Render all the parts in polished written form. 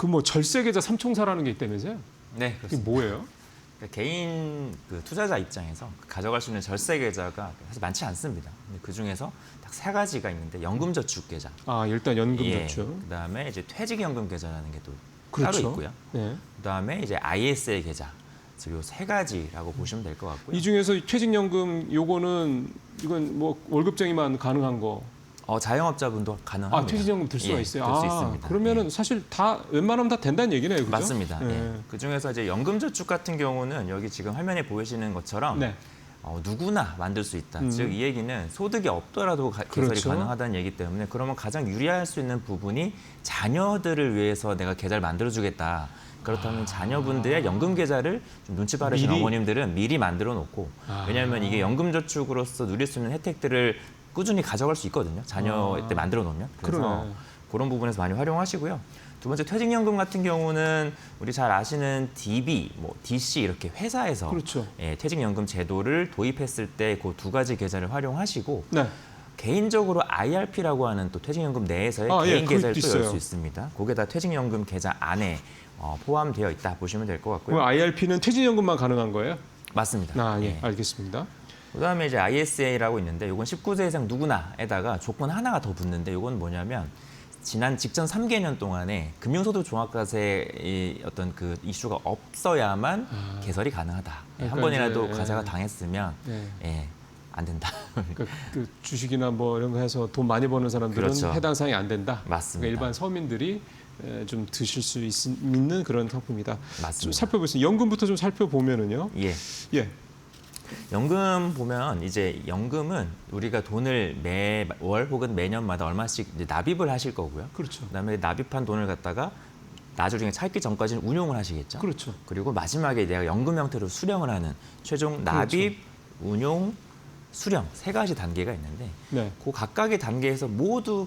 그 뭐 절세 계좌 삼총사라는 게 있다면서요? 네, 그게 그렇습니다. 뭐예요? 그러니까 개인 그 투자자 입장에서 가져갈 수 있는 절세 계좌가 사실 많지 않습니다. 근데 그 중에서 딱 세 가지가 있는데 연금저축 계좌, 아, 일단 연금저축. 그다음에 이제 퇴직연금 계좌라는 게 또 그렇죠. 따로 있고요. 네. 그다음에 이제 ISA 계좌. 요 세 가지라고 보시면 될 것 같고요. 이 중에서 퇴직연금 요거는 이건 뭐 월급쟁이만 가능한 거. 자영업자분도 가능합니다. 아, 퇴직연금 들 수가 예, 있어요. 들 수 아, 있습니다. 그러면은 예. 사실 다 웬만하면 다 된다는 얘기네요, 그죠? 맞습니다. 네. 예. 그 중에서 이제 연금저축 같은 경우는 여기 지금 화면에 보이시는 것처럼 네. 누구나 만들 수 있다. 즉 이 얘기는 소득이 없더라도 개설이 그렇죠. 가능하다는 얘기 때문에 그러면 가장 유리할 수 있는 부분이 자녀들을 위해서 내가 계좌를 만들어주겠다. 그렇다면 자녀분들의 연금 계좌를 좀 눈치 빠르신 미리? 어머님들은 미리 만들어 놓고 왜냐하면 이게 연금저축으로서 누릴 수 있는 혜택들을 꾸준히 가져갈 수 있거든요. 자녀 때 만들어 놓으면. 그래서 그러네. 그런 부분에서 많이 활용하시고요. 두 번째 퇴직연금 같은 경우는 우리 잘 아시는 DB, 뭐 DC 이렇게 회사에서 그렇죠. 퇴직연금 제도를 도입했을 때 그 두 가지 계좌를 활용하시고 네. 개인적으로 IRP라고 하는 또 퇴직연금 내에서의 개인 그것도 계좌를 또 열 있어요. 수 있습니다. 거기에 다 퇴직연금 계좌 안에 포함되어 있다 보시면 될 것 같고요. 그럼 IRP는 퇴직연금만 가능한 거예요? 맞습니다. 아, 예. 예. 알겠습니다. 그다음에 이제 ISA라고 있는데 이건 19세 이상 누구나에다가 조건 하나가 더 붙는데 이건 뭐냐면 지난 직전 3개년 동안에 금융소득 종합과세의 어떤 그 이슈가 없어야만 개설이 가능하다. 그러니까 한 번이라도 이제, 과세가 당했으면 네. 안 된다. 그 주식이나 뭐 이런 거 해서 돈 많이 버는 사람들은 그렇죠. 해당 사항이 안 된다. 맞습니다. 그러니까 일반 서민들이 좀 드실 수 있는 그런 상품이다. 맞습니다. 좀 살펴보겠습니다. 연금부터 좀 살펴보면은요. 예. 예. 연금 보면 이제 연금은 우리가 돈을 매월 혹은 매년마다 얼마씩 이제 납입을 하실 거고요. 그렇죠. 그다음에 납입한 돈을 갖다가 나중에 차입기 전까지는 운용을 하시겠죠. 그렇죠. 그리고 마지막에 내가 연금 형태로 수령을 하는 최종 납입, 운용, 수령 세 가지 단계가 있는데 네. 그 각각의 단계에서 모두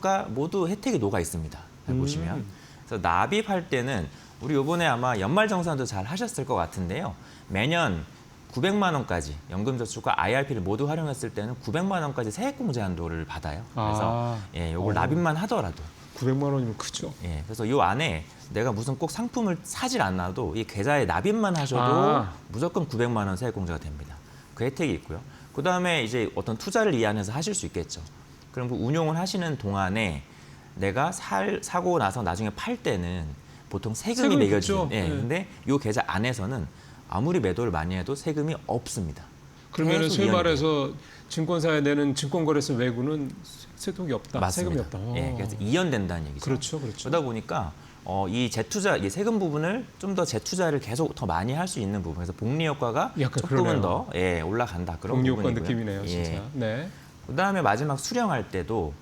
혜택이 녹아 있습니다. 잘 보시면. 그래서 납입할 때는 우리 이번에 아마 연말정산도 잘 하셨을 것 같은데요. 매년 900만 원까지 연금저축과 IRP를 모두 활용했을 때는 900만 원까지 세액공제 한도를 받아요. 그래서 이걸 납입만 하더라도 900만 원이면 크죠. 그래서 이 안에 내가 무슨 꼭 상품을 사질 않아도 이 계좌에 납입만 하셔도 무조건 900만 원 세액공제가 됩니다. 그 혜택이 있고요. 그다음에 이제 어떤 투자를 이 안에서 하실 수 있겠죠. 그럼 그 운용을 하시는 동안에 내가 사고 나서 나중에 팔 때는 보통 세금이 매겨지죠. 근데 이 계좌 안에서는 아무리 매도를 많이 해도 세금이 없습니다. 그러면 소위 말해서 증권사에 내는 증권거래세 외구는 세금이 없다. 맞습니다. 세금이 없다. 그래서 이연된다는 얘기죠. 그렇죠, 그렇죠. 그러다 보니까 이 재투자, 이 세금 부분을 좀 더 재투자를 계속 더 많이 할 수 있는 부분에서 복리 효과가 조금은 더 올라간다. 그런 복리 부분이고요. 효과 느낌이네요, 진짜. 네. 그다음에 마지막 수령할 때도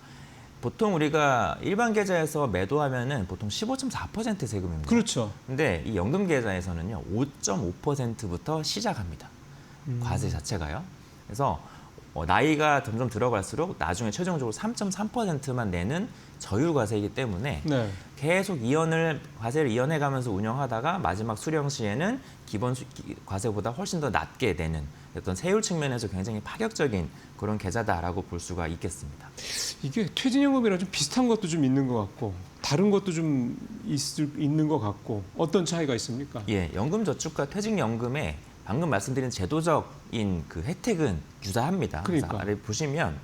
보통 우리가 일반 계좌에서 매도하면은 보통 15.4% 세금입니다. 그렇죠. 근데 이 연금 계좌에서는요 5.5%부터 시작합니다. 과세 자체가요. 그래서 나이가 점점 들어갈수록 나중에 최종적으로 3.3%만 내는 저율과세이기 때문에 계속 과세를 이연해가면서 운영하다가 마지막 수령 시에는 기본 과세보다 훨씬 더 낮게 내는 어떤 세율 측면에서 굉장히 파격적인 그런 계좌다라고 볼 수가 있겠습니다. 이게 퇴직연금이랑 좀 비슷한 것도 좀 있는 것 같고 다른 것도 좀 있는 것 같고 어떤 차이가 있습니까? 연금저축과 퇴직연금의 방금 말씀드린 제도적인 그 혜택은 유사합니다. 그러니까. 그래서 아래 보시면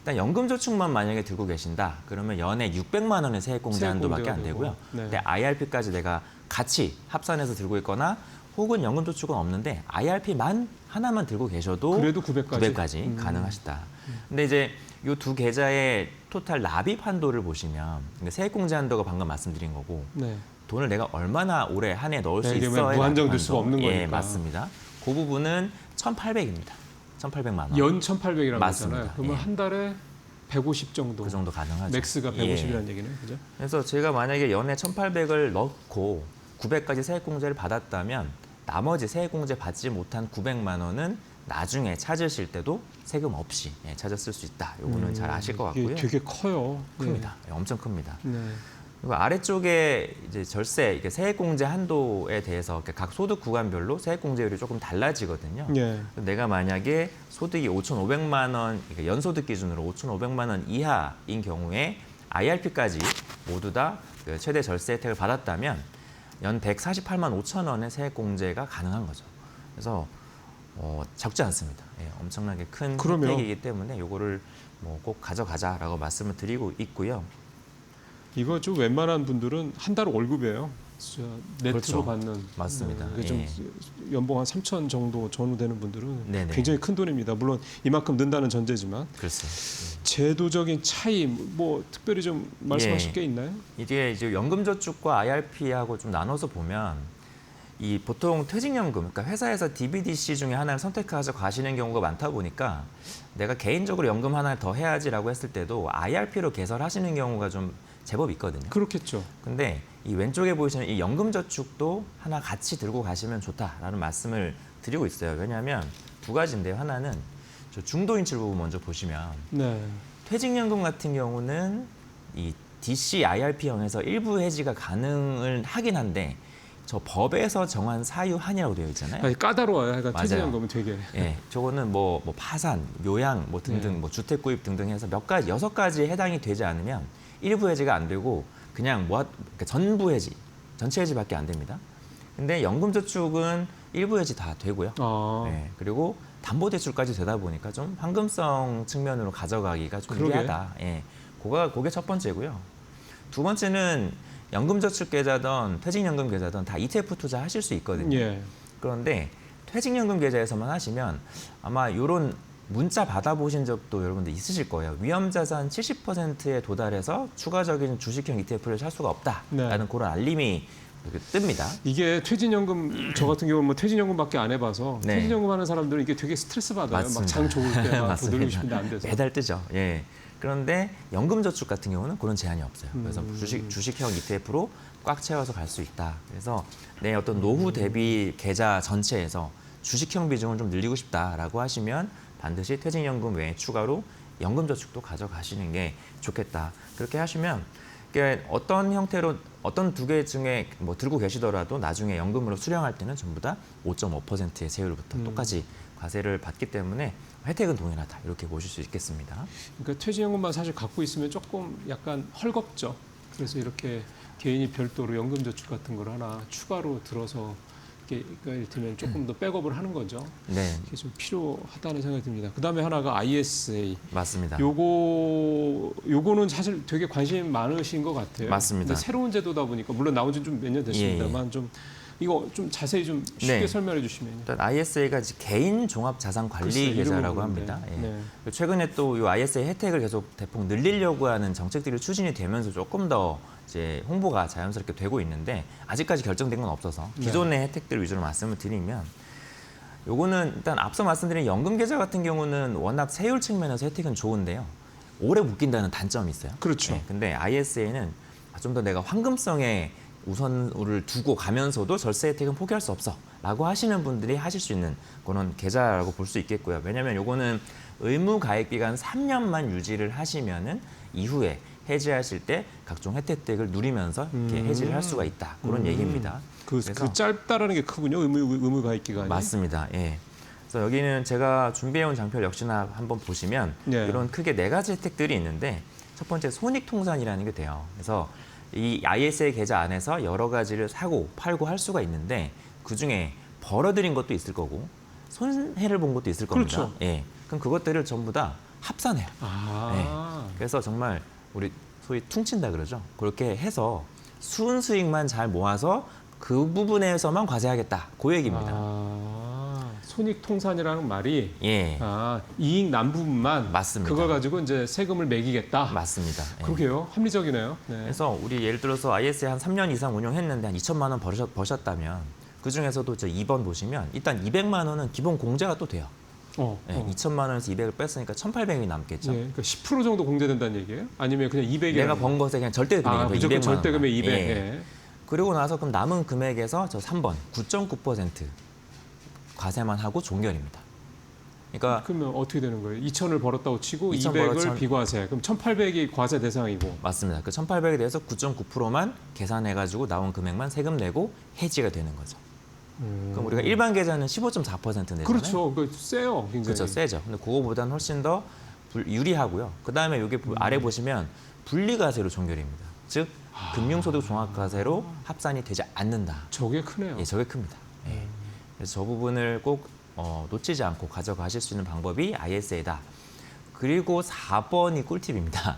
일단 연금저축만 만약에 들고 계신다. 그러면 연에 600만 원의 세액공제 한도밖에 안 되고요. 근데 IRP까지 내가 같이 합산해서 들고 있거나 혹은 연금저축은 없는데 IRP만 하나만 들고 계셔도 그래도 900까지 가능하시다. 근데 이제 이 두 계좌의 토탈 납입 한도를 보시면 세액공제 한도가 방금 말씀드린 거고 돈을 내가 얼마나 오래 한 해 넣을 수 있어야 무한정 될 수가 없는 거니까. 맞습니다. 그 부분은 1,800입니다. 1,800만 원. 연 1,800이라는 맞습니다. 거잖아요. 그러면 한 달에 150 정도. 그 정도 가능하죠. 맥스가 150이라는 얘기네, 그죠? 그래서 제가 만약에 연에 1,800을 넣고 900까지 세액공제를 받았다면 나머지 세액공제 받지 못한 900만 원은 나중에 찾으실 때도 세금 없이 찾았을 수 있다. 요거는 잘 아실 것 같고요. 되게 커요. 큽니다. 엄청 큽니다. 네. 그리고 아래쪽에 이제 절세, 이게 세액공제 한도에 대해서 각 소득 구간별로 세액공제율이 조금 달라지거든요. 내가 만약에 소득이 5,500만 원, 그러니까 연소득 기준으로 5,500만 원 이하인 경우에 IRP까지 모두 다 최대 절세 혜택을 받았다면 연 148만 5천 원의 세액공제가 가능한 거죠. 그래서 적지 않습니다. 예, 엄청나게 큰 그러면- 혜택이기 때문에 이거를 뭐 꼭 가져가자라고 말씀을 드리고 있고요. 이거 좀 웬만한 분들은 한 달 월급이에요. 진짜 네트로 그렇죠. 받는. 맞습니다. 이게 좀 예. 연봉 한 3천 정도 전후되는 분들은 네네. 굉장히 큰 돈입니다. 물론 이만큼 는다는 전제지만 글쎄. 제도적인 차이 뭐 특별히 좀 말씀하실 예. 게 있나요? 이게 이제 연금저축과 IRP하고 좀 나눠서 보면 이 보통 퇴직연금, 그러니까 회사에서 DBDC 중에 하나를 선택해서 가시는 경우가 많다 보니까 내가 개인적으로 연금 하나 더 해야지라고 했을 때도 IRP로 개설하시는 경우가 좀 제법 있거든요. 그렇겠죠. 근데 이 왼쪽에 보이시는 이 연금저축도 하나 같이 들고 가시면 좋다라는 말씀을 드리고 있어요. 왜냐하면 두 가지인데요. 하나는 저 중도인출 부분 먼저 보시면 네. 퇴직연금 같은 경우는 이 DC IRP형에서 일부 해지가 가능을 하긴 한데 저 법에서 정한 사유 한이라고 되어 있잖아요. 아니, 까다로워요. 그러니까 맞아요. 퇴직연금은 되게. 예, 저거는 뭐 파산, 묘양 뭐 등등 네. 뭐 주택 구입 등등 해서 몇 가지 6가지에 해당이 되지 않으면 일부 해지가 안 되고 그냥 그러니까 전부 해지, 전체 해지밖에 안 됩니다. 근데 연금저축은 일부 해지 다 되고요. 아, 예, 그리고 담보대출까지 되다 보니까 좀 황금성 측면으로 가져가기가 좀 그러게. 유리하다. 예, 그게 첫 번째고요. 두 번째는 연금저축 계좌든 퇴직연금 계좌든 다 ETF 투자하실 수 있거든요. 예. 그런데 퇴직연금 계좌에서만 하시면 아마 이런 문자 받아보신 적도 여러분들 있으실 거예요. 위험자산 70%에 도달해서 추가적인 주식형 ETF를 살 수가 없다라는 네. 그런 알림이 이렇게 뜹니다. 이게 퇴직연금 저 같은 경우는 뭐 퇴직연금밖에 안 해봐서 네. 퇴직연금 하는 사람들은 이게 되게 스트레스 받아요. 막 맞습니다. 장 좋을 때막 맞습니다. 늘리고 싶은데 안 돼서. 매달 뜨죠. 예. 그런데 연금저축 같은 경우는 그런 제한이 없어요. 그래서 주식형 ETF로 꽉 채워서 갈 수 있다. 그래서 내 어떤 노후 대비 계좌 전체에서 주식형 비중을 좀 늘리고 싶다라고 하시면 반드시 퇴직연금 외에 추가로 연금저축도 가져가시는 게 좋겠다. 그렇게 하시면 이게 어떤 형태로 어떤 두 개 중에 뭐 들고 계시더라도 나중에 연금으로 수령할 때는 전부 다 5.5%의 세율부터 똑같이 과세를 받기 때문에 혜택은 동일하다. 이렇게 보실 수 있겠습니다. 그러니까 퇴직연금만 사실 갖고 있으면 조금 약간 헐겁죠. 그래서 이렇게 개인이 별도로 연금저축 같은 걸 하나 추가로 들어서 이렇게 그러니까 이를테면 조금 더 백업을 하는 거죠. 네, 이게 좀 필요하다는 생각이 듭니다. 그다음에 하나가 ISA. 맞습니다. 요거는 사실 되게 관심 많으신 것 같아요. 맞습니다. 근데 새로운 제도다 보니까 물론 나온 지 좀 몇 년 됐습니다만 좀 이거 좀 자세히 좀 쉽게 네. 설명해 주시면. 일단 ISA가 개인 종합 자산 관리 글쎄, 계좌라고 이름은 합니다. 모르는데. 예. 최근에 또 이 ISA 혜택을 계속 대폭 늘리려고 하는 정책들이 추진이 되면서 조금 더 이제 홍보가 자연스럽게 되고 있는데 아직까지 결정된 건 없어서 기존의 혜택들 위주로 말씀을 드리면 요거는 일단 앞서 말씀드린 연금 계좌 같은 경우는 워낙 세율 측면에서 혜택은 좋은데요. 오래 묶인다는 단점이 있어요. 그렇죠. 근데 ISA는 좀 더 내가 황금성에 우선을 두고 가면서도 절세 혜택은 포기할 수 없어 라고 하시는 분들이 하실 수 있는 그런 계좌라고 볼 수 있겠고요. 왜냐하면 요거는 의무 가입 기간 3년만 유지를 하시면은 이후에 해지하실 때 각종 혜택들을 누리면서 이렇게 해지를 할 수가 있다. 그런 얘기입니다. 그 그래서- 짧다라는 게 크군요. 의무 가입 기간이. 맞습니다. 예. 그래서 여기는 제가 준비해온 장표를 역시나 한번 보시면 네. 이런 크게 4가지 혜택들이 있는데 첫 번째 손익통산이라는 게 돼요. 그래서 이 ISA 계좌 안에서 여러 가지를 사고 팔고 할 수가 있는데 그중에 벌어들인 것도 있을 거고 손해를 본 것도 있을 겁니다. 그렇죠. 예. 그럼 그것들을 전부 다 합산해요. 아. 그래서 정말 우리 소위 퉁친다 그러죠. 그렇게 해서 순 수익만 잘 모아서 그 부분에서만 과세하겠다. 그 얘기입니다. 손익통산이라는 말이 예. 이익 난 부분만 맞습니다. 그걸 가지고 이제 세금을 매기겠다. 맞습니다. 예. 그러게요. 합리적이네요. 네. 그래서 우리 예를 들어서 ISA 한 3년 이상 운용했는데 한 2천만 원 버셨다면 그 중에서도 저 2번 보시면 일단 200만 원은 기본 공제가 또 돼요. 예, 2천만 원에서 200을 뺐으니까 1,800이 남겠죠. 예, 그러니까 10% 정도 공제된다는 얘기예요? 아니면 그냥 200이 내가 번 것에 그냥 절대금액이죠. 무조건 200만 원. 절대금액 200. 예. 예. 그리고 나서 그럼 남은 금액에서 저 3번 9.9% 과세만 하고 종결입니다. 그러니까 그러면 어떻게 되는 거예요? 2천을 벌었다고 치고 2,000 200을 벌었- 비과세. 그럼 1,800이 과세 대상이고. 맞습니다. 그 1,800에 대해서 9.9%만 계산해가지고 나온 금액만 세금 내고 해지가 되는 거죠. 그럼 우리가 일반 계좌는 15.4% 내잖아요. 그렇죠. 그 세요, 굉장히. 그렇죠, 세죠. 근데 그거보다는 훨씬 더 유리하고요. 그 다음에 여기 아래 보시면 분리과세로 종결입니다. 즉 금융소득 종합과세로 합산이 되지 않는다. 저게 크네요. 예, 저게 큽니다. 예. 그래서 저 부분을 꼭 놓치지 않고 가져가실 수 있는 방법이 ISA다. 그리고 4번이 꿀팁입니다.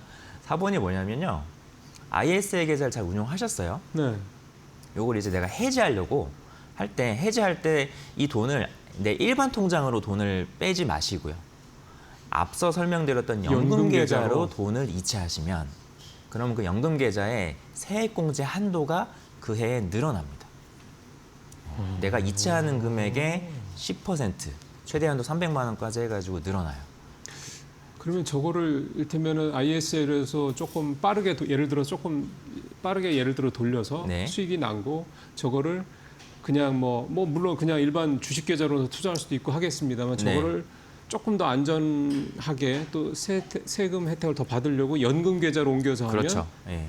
4번이 뭐냐면요. ISA 계좌를 잘 운용하셨어요. 네. 요걸 이제 내가 해지하려고 해지할 때 이 돈을 내 일반 통장으로 돈을 빼지 마시고요. 앞서 설명드렸던 연금 계좌로 돈을 이체하시면 그러면 그 연금 계좌의 세액공제 한도가 그 해에 늘어납니다. 내가 이체하는 금액의 10% 최대 한도 300만 원까지 해가지고 늘어나요. 그러면 저거를 이를테면은 ISL에서 조금 빠르게 예를 들어 돌려서 네. 수익이 난고 저거를 그냥 뭐 물론 그냥 일반 주식 계좌로 투자할 수도 있고 하겠습니다만 저거를 조금 더 안전하게 또 세금 혜택을 더 받으려고 연금 계좌로 옮겨서 하면 그렇죠. 예.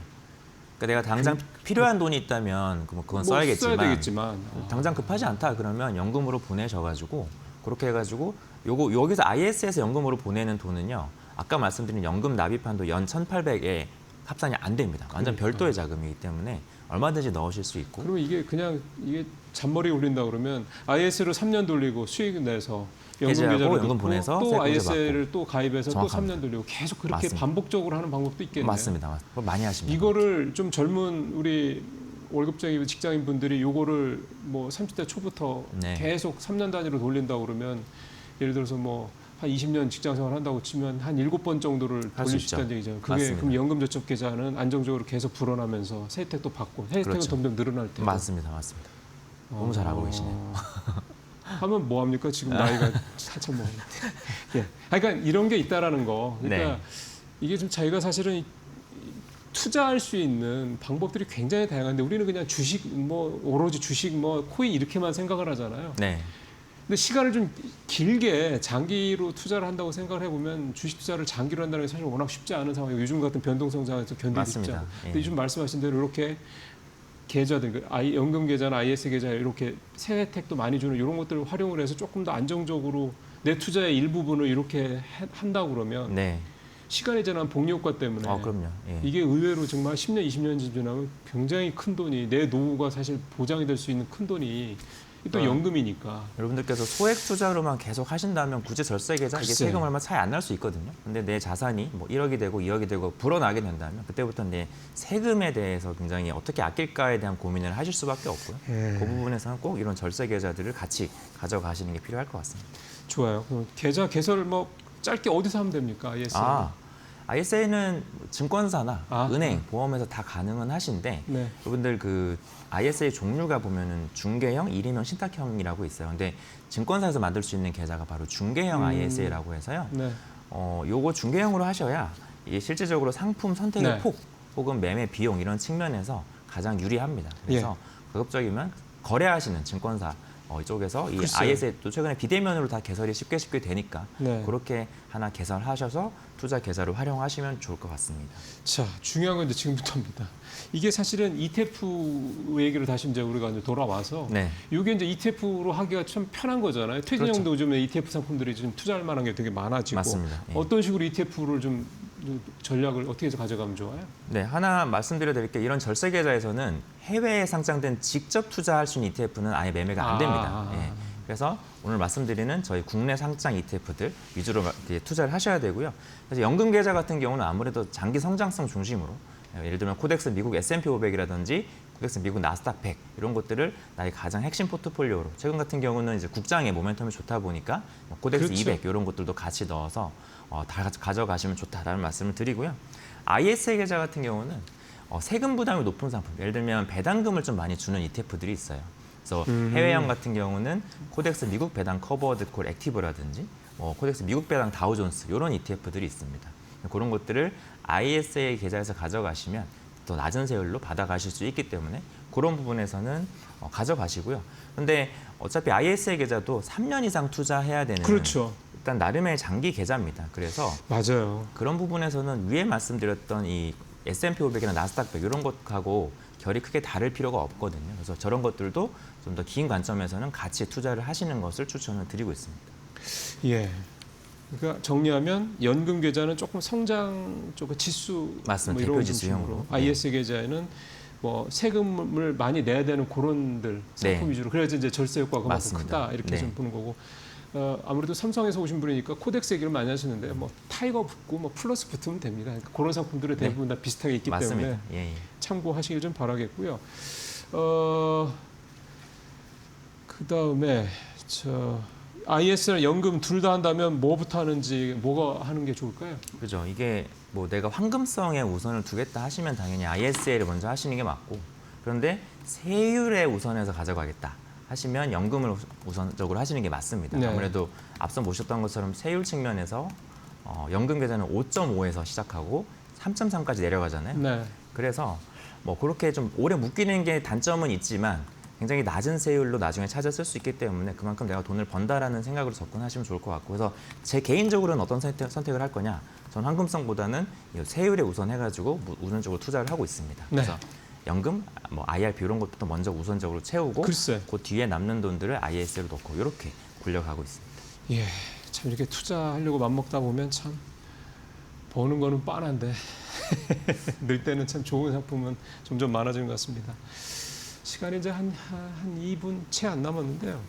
그러니까 내가 당장 필요한 돈이 있다면 그건 써야겠지만 써야 되겠지만 당장 급하지 않다 그러면 연금으로 보내셔가지고 그렇게 해가지고 여기서 IS에서 연금으로 보내는 돈은요. 아까 말씀드린 연금 납입한도 연 1,800에 합산이 안 됩니다. 완전 별도의 자금이기 때문에 얼마든지 넣으실 수 있고. 그러면 이게 잔머리 올린다 그러면 IS로 3년 돌리고 수익 내서 연금 해지하고 계좌로 연금 보내서 또 세금을 IS를 또 가입해서 정확합니다. 또 3년 돌리고 계속 그렇게 맞습니다. 반복적으로 하는 방법도 있겠네요. 맞습니다. 많이 하십니다. 이거를 좀 젊은 우리 월급쟁이 직장인 분들이 요거를 뭐 30대 초부터 네. 계속 3년 단위로 돌린다 그러면 예를 들어서 뭐 한 20년 직장 생활 한다고 치면 한 7번 정도를 할수 돌릴 수 있죠. 있다는 얘기잖아요. 그게 맞습니다. 그럼 연금저축 계좌는 안정적으로 계속 불어나면서 혜택도 받고 혜택은 그렇죠. 점점 늘어날 테고. 맞습니다. 너무 잘 알고 계시네요. 하면 뭐 합니까? 지금 나이가 4천 먹었는데. 예. 그러니까 이런 게 있다라는 거. 그러니까 네. 이게 좀 자기가 사실은 투자할 수 있는 방법들이 굉장히 다양한데 우리는 그냥 주식 뭐 오로지 주식 뭐 코인 이렇게만 생각을 하잖아요. 네. 근데 시간을 좀 길게 장기로 투자를 한다고 생각을 해보면 주식 투자를 장기로 한다는 게 사실 워낙 쉽지 않은 상황이고 요즘 같은 변동성 상황에서 견디기 쉽지 맞습니다. 않고. 예. 근데 요즘 말씀하신 대로 이렇게 계좌들, 연금 계좌나 IS 계좌 이렇게 세 혜택도 많이 주는 이런 것들을 활용을 해서 조금 더 안정적으로 내 투자의 일부분을 이렇게 한다고 그러면 네. 시간이 지난 복리 효과 때문에 그럼요. 예. 이게 의외로 정말 10년, 20년 지나면 굉장히 큰 돈이 내 노후가 사실 보장이 될 수 있는 큰 돈이 또 연금이니까. 여러분들께서 소액 투자로만 계속 하신다면 굳이 절세 계좌 이게 글쎄요. 세금 얼마 차이 안 날 수 있거든요. 근데 내 자산이 뭐 1억이 되고 2억이 되고 불어나게 된다면 그때부터 내 세금에 대해서 굉장히 어떻게 아낄까에 대한 고민을 하실 수밖에 없고요. 그 부분에서는 꼭 이런 절세 계좌들을 같이 가져가시는 게 필요할 것 같습니다. 좋아요. 그럼 계좌 개설 뭐 짧게 어디서 하면 됩니까? IS. ISA는 증권사나 아, 은행, 보험에서 다 가능은 하신데 네. 여러분들 그 ISA 종류가 보면은 중개형, 일인형, 신탁형이라고 있어요. 근데 증권사에서 만들 수 있는 계좌가 바로 중개형 ISA라고 해서요. 네. 요거 중개형으로 하셔야 이게 실질적으로 상품 선택의 네. 폭 혹은 매매 비용 이런 측면에서 가장 유리합니다. 그래서 가급적이면 거래하시는 증권사 이쪽에서 이 글쎄요. ISA도 최근에 비대면으로 다 개설이 쉽게 되니까 네. 그렇게 하나 개설하셔서 투자 계좌를 활용하시면 좋을 것 같습니다. 자, 중요한 건 이제 지금부터입니다. 이게 사실은 ETF 얘기로 다시 이제 우리가 이제 돌아와서 네. 이게 이제 ETF로 하기가 참 편한 거잖아요. 퇴진형도 그렇죠. 요즘에 ETF 상품들이 좀 투자할 만한 게 되게 많아지고 맞습니다. 예. 어떤 식으로 ETF를 좀 전략을 어떻게 해서 가져가면 좋아요? 네, 하나 말씀드려 드릴게요. 이런 절세 계좌에서는 해외에 상장된 직접 투자할 수 있는 ETF는 아예 매매가 안 됩니다. 예. 그래서 오늘 말씀드리는 저희 국내 상장 ETF들 위주로 투자를 하셔야 되고요. 그래서 연금 계좌 같은 경우는 아무래도 장기 성장성 중심으로 예를 들면 코덱스 미국 S&P 500이라든지 코덱스 미국 나스닥 100 이런 것들을 나의 가장 핵심 포트폴리오로 최근 같은 경우는 이제 국장의 모멘텀이 좋다 보니까 코덱스 그렇죠. 200 이런 것들도 같이 넣어서 다 가져가시면 좋다라는 말씀을 드리고요. ISA 계좌 같은 경우는 세금 부담이 높은 상품, 예를 들면 배당금을 좀 많이 주는 ETF들이 있어요. 그래서 해외형 같은 경우는 코덱스 미국 배당 커버드 콜 액티브라든지 코덱스 미국 배당 다우존스 이런 ETF들이 있습니다. 그런 것들을 ISA 계좌에서 가져가시면 더 낮은 세율로 받아가실 수 있기 때문에 그런 부분에서는 가져가시고요. 그런데 어차피 ISA 계좌도 3년 이상 투자해야 되는 그렇죠. 일단 나름의 장기 계좌입니다. 그래서 맞아요. 그런 부분에서는 위에 말씀드렸던 이 S&P 500이나 나스닥 100 이런 것하고 결이 크게 다를 필요가 없거든요. 그래서 저런 것들도 좀 더 긴 관점에서는 같이 투자를 하시는 것을 추천을 드리고 있습니다. 예. 그러니까 정리하면 연금 계좌는 조금 성장 쪽의 지수 맞습니다. 이런 대표 지수형으로. 중심으로, IS 계좌에는 뭐 세금을 많이 내야 되는 그런들 상품 네. 위주로, 그래야지 이제 절세 효과가 그만큼 맞습니다. 크다 이렇게 네. 좀 보는 거고. 아무래도 삼성에서 오신 분이니까 코덱스 얘기를 많이 하시는데 뭐 타이거 붙고 뭐 플러스 붙으면 됩니다. 그러니까 그런 상품들은 네. 대부분 다 비슷하게 있기 맞습니다. 때문에 예, 예. 참고하시길 좀 바라겠고요. 그다음에 IS랑 연금 둘 다 한다면 뭐부터 하는지, 뭐가 하는 게 좋을까요? 그죠. 이게 뭐 내가 황금성에 우선을 두겠다 하시면 당연히 ISA를 먼저 하시는 게 맞고, 그런데 세율에 우선해서 가져가겠다 하시면 연금을 우선적으로 하시는 게 맞습니다. 네. 아무래도 앞서 보셨던 것처럼 세율 측면에서 연금 계좌는 5.5에서 시작하고 3.3까지 내려가잖아요. 네. 그래서 뭐 그렇게 좀 오래 묶이는 게 단점은 있지만 굉장히 낮은 세율로 나중에 찾아 쓸 수 있기 때문에 그만큼 내가 돈을 번다라는 생각으로 접근하시면 좋을 것 같고, 그래서 제 개인적으로는 어떤 선택을 할 거냐, 전 황금성보다는 이 세율에 우선 해가지고 우선적으로 투자를 하고 있습니다. 네. 그래서 연금, 뭐 IRP 이런 것부터 먼저 우선적으로 채우고 글쎄. 그 뒤에 남는 돈들을 IS로 넣고 이렇게 굴려가고 있습니다. 예, 참 이렇게 투자하려고 맘먹다 보면 참 버는 거는 뻔한데 늘 때는 참 좋은 상품은 점점 많아지는 것 같습니다. 시간이 이제 한 2분 채 안 남았는데요.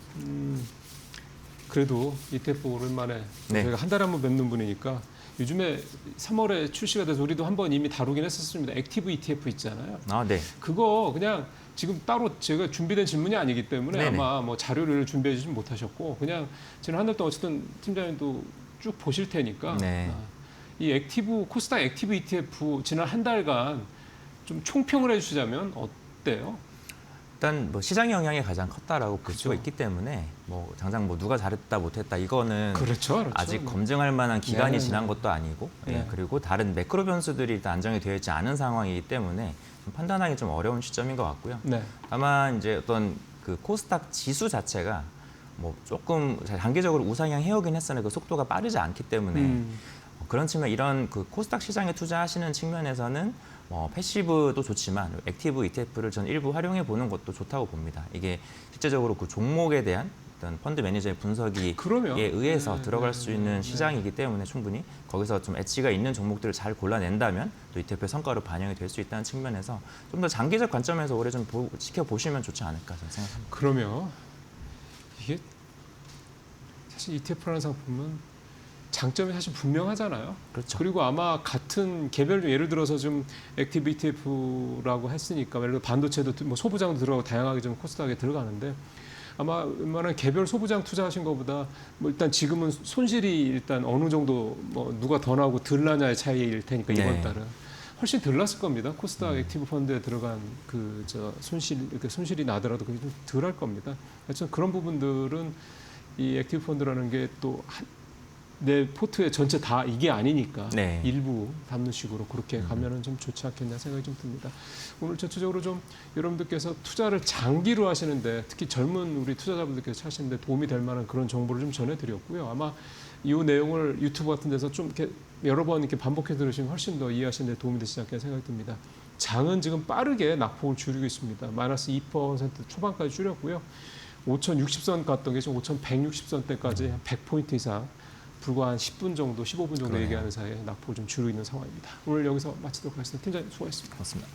그래도 ETF 오랜만에 네. 저희가 한 달에 한 번 뵙는 분이니까, 요즘에 3월에 출시가 돼서 우리도 한번 이미 다루긴 했었습니다. 액티브 ETF 있잖아요. 아, 네. 그거 그냥 지금 따로 제가 준비된 질문이 아니기 때문에 네네. 아마 뭐 자료를 준비해 주지 못하셨고, 그냥 지난 한 달 동안 어쨌든 팀장님도 쭉 보실 테니까 네. 이 액티브 코스닥 액티브 ETF 지난 한 달간 좀 총평을 해주시자면 어때요? 일단 뭐 시장 영향이 가장 컸다라고 볼 수가 그렇죠. 있기 때문에 뭐 당장 뭐 누가 잘했다 못했다 이거는 그렇죠. 아직 검증할 만한 기간이 네, 지난 네. 것도 아니고, 네. 예, 그리고 다른 매크로 변수들이 일단 안정이 되어 있지 않은 상황이기 때문에 좀 판단하기 좀 어려운 시점인 것 같고요. 네. 다만 이제 어떤 그 코스닥 지수 자체가 뭐 조금 단기적으로 우상향 해오긴 했으나 그 속도가 빠르지 않기 때문에 그런 측면, 이런 그 코스닥 시장에 투자하시는 측면에서는 패시브도 좋지만 액티브 ETF를 전 일부 활용해 보는 것도 좋다고 봅니다. 이게 실제적으로 그 종목에 대한 어떤 펀드 매니저의 분석에 그러면 의해서 네, 들어갈 네, 수 있는 네. 시장이기 때문에 충분히 거기서 좀 엣지가 있는 종목들을 잘 골라낸다면 또 ETF의 성과로 반영이 될 수 있다는 측면에서 좀 더 장기적 관점에서 오래 좀 지켜보시면 좋지 않을까 저는 생각합니다. 그러면 이게 사실 ETF라는 상품은 장점이 사실 분명하잖아요. 그렇죠. 그리고 아마 같은 개별 중 예를 들어서 좀 액티브 ETF라고 했으니까, 예를 들어 반도체도 뭐 소부장도 들어가고 다양하게 좀 코스닥에 들어가는데, 아마 웬만한 개별 소부장 투자하신 것보다 뭐 일단 지금은 손실이 일단 어느 정도 뭐 누가 더 나고 덜 나냐의 차이일 테니까 네. 이번 달은 훨씬 덜 났을 겁니다. 코스닥 액티브 펀드에 들어간 손실이 나더라도 그게 좀 덜 할 겁니다. 하여튼 그런 부분들은 이 액티브 펀드라는 게 또 내 포트에 전체 다 이게 아니니까 네. 일부 담는 식으로 그렇게 가면은 좀 좋지 않겠냐 생각이 좀 듭니다. 오늘 전체적으로 좀 여러분들께서 투자를 장기로 하시는데, 특히 젊은 우리 투자자분들께서 하시는데 도움이 될 만한 그런 정보를 좀 전해드렸고요. 아마 이 내용을 유튜브 같은 데서 좀 이렇게 여러 번 이렇게 반복해 들으시면 훨씬 더 이해하시는 데 도움이 되시지 않겠나 생각이 듭니다. 장은 지금 빠르게 낙폭을 줄이고 있습니다. 마이너스 2% 초반까지 줄였고요. 5,060선 갔던 게 지금 5,160선대까지 한 100포인트 이상 불과 한 10분 정도, 15분 정도 그러네요. 얘기하는 사이에 낙폭을 좀 줄이고 있는 상황입니다. 오늘 여기서 마치도록 하겠습니다. 팀장님 수고하셨습니다. 그렇습니다.